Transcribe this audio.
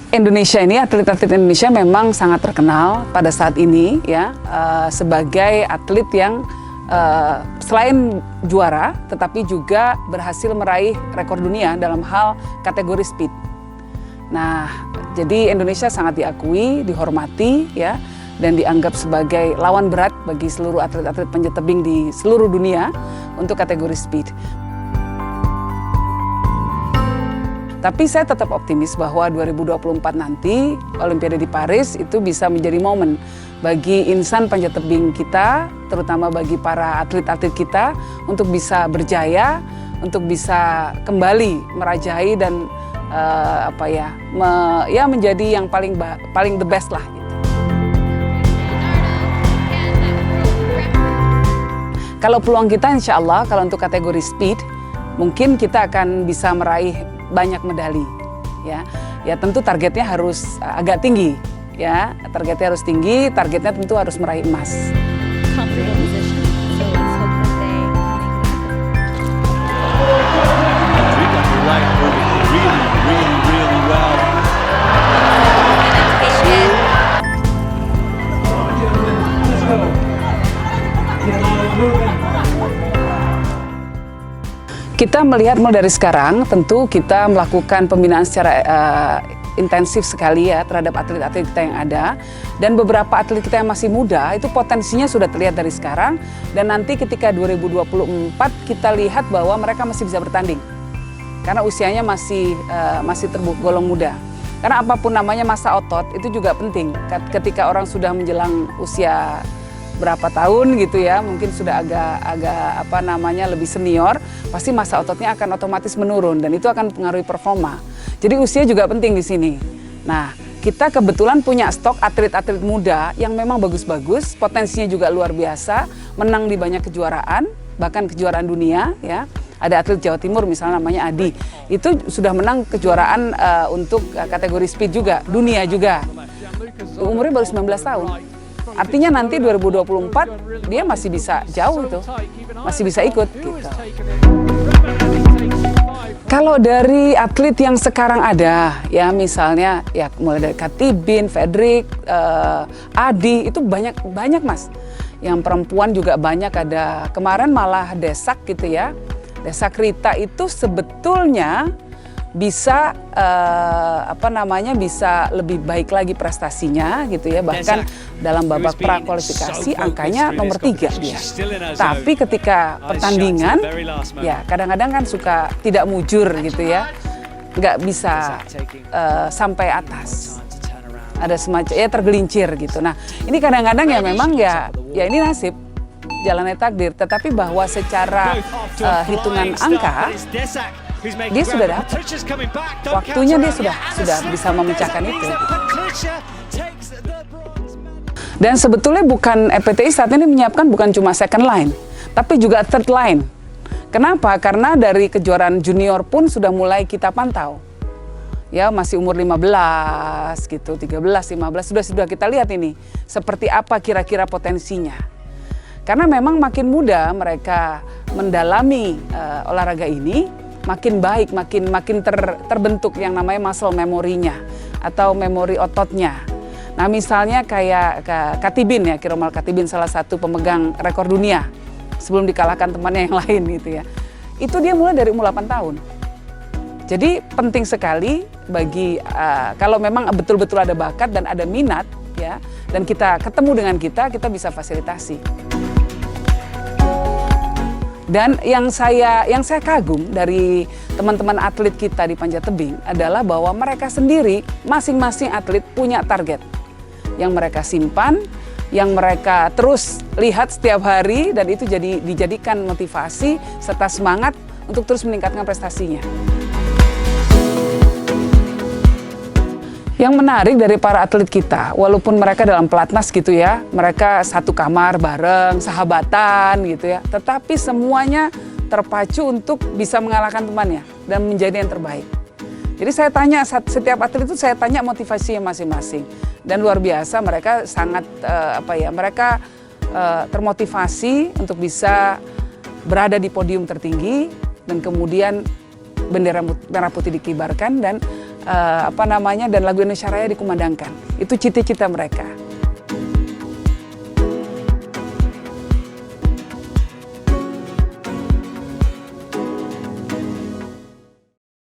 Indonesia ini, atlet-atlet Indonesia memang sangat terkenal pada saat ini ya, sebagai atlet yang selain juara tetapi juga berhasil meraih rekor dunia dalam hal kategori speed. Nah, jadi Indonesia sangat diakui, dihormati ya, dan dianggap sebagai lawan berat bagi seluruh atlet-atlet panjat tebing di seluruh dunia untuk kategori speed. Tapi saya tetap optimis bahwa 2024 nanti Olimpiade di Paris itu bisa menjadi momen bagi insan panjat tebing kita, terutama bagi para atlet-atlet kita untuk bisa berjaya, untuk bisa kembali merajai dan menjadi yang paling the best lah. Gitu. Kalau peluang kita insya Allah kalau untuk kategori speed mungkin kita akan bisa meraih banyak medali ya tentu targetnya harus agak tinggi ya, targetnya harus tinggi, targetnya tentu harus meraih emas. Kita melihat mulai dari sekarang, tentu kita melakukan pembinaan secara intensif sekali ya terhadap atlet-atlet kita yang ada. Dan beberapa atlet kita yang masih muda, itu potensinya sudah terlihat dari sekarang. Dan nanti ketika 2024 kita lihat bahwa mereka masih bisa bertanding. Karena usianya masih tergolong muda. Karena apapun namanya masa otot, itu juga penting. Ketika orang sudah menjelang usia berapa tahun gitu ya, mungkin sudah agak lebih senior, pasti masa ototnya akan otomatis menurun dan itu akan mempengaruhi performa. Jadi usia juga penting di sini. Nah, kita kebetulan punya stok atlet-atlet muda yang memang bagus-bagus, potensinya juga luar biasa, menang di banyak kejuaraan, bahkan kejuaraan dunia ya. Ada atlet Jawa Timur misalnya namanya Adi, itu sudah menang kejuaraan untuk kategori speed juga, dunia juga. Umurnya baru 19 tahun. Artinya nanti 2024 dia masih bisa jauh itu, masih bisa ikut gitu. Kalau dari atlet yang sekarang ada, ya misalnya ya mulai dari Katibin, Fedrik, Adi, itu banyak mas. Yang perempuan juga banyak, ada kemarin malah Desak gitu ya. Desak Rita itu sebetulnya bisa bisa lebih baik lagi prestasinya gitu ya, bahkan dalam babak prakualifikasi angkanya nomor 3 dia. Tapi ketika pertandingan ya kadang-kadang kan suka tidak mujur gitu ya, nggak bisa sampai atas, ada semacam ya tergelincir gitu. Nah ini kadang-kadang ya memang ya ini nasib, jalannya takdir. Tetapi bahwa secara hitungan angka dia sudah dapat, waktunya dia sudah bisa memecahkan itu. Dan sebetulnya bukan FPTI saat ini menyiapkan bukan cuma second line, tapi juga third line. Kenapa? Karena dari kejuaraan junior pun sudah mulai kita pantau. Ya masih umur 15 gitu, 13, 15 sudah kita lihat ini seperti apa kira-kira potensinya. Karena memang makin muda mereka mendalami olahraga ini, makin baik, makin terbentuk yang namanya muscle memorinya atau memori ototnya. Nah misalnya kayak Katibin ya, Kiromal Katibin salah satu pemegang rekor dunia sebelum dikalahkan temannya yang lain gitu ya. Itu dia mulai dari umur 8 tahun. Jadi penting sekali bagi kalau memang betul-betul ada bakat dan ada minat ya, dan kita ketemu dengan kita bisa fasilitasi. Dan yang saya kagum dari teman-teman atlet kita di panjat tebing adalah bahwa mereka sendiri masing-masing atlet punya target yang mereka simpan, yang mereka terus lihat setiap hari, dan itu dijadikan motivasi serta semangat untuk terus meningkatkan prestasinya. Yang menarik dari para atlet kita, walaupun mereka dalam pelatnas gitu ya, mereka satu kamar bareng, sahabatan gitu ya, tetapi semuanya terpacu untuk bisa mengalahkan temannya dan menjadi yang terbaik. Jadi saya tanya, setiap atlet itu saya tanya motivasinya masing-masing. Dan luar biasa mereka sangat, mereka termotivasi untuk bisa berada di podium tertinggi, dan kemudian bendera merah putih dikibarkan dan dan lagu Indonesia Raya dikumandangkan. Itu cita-cita mereka.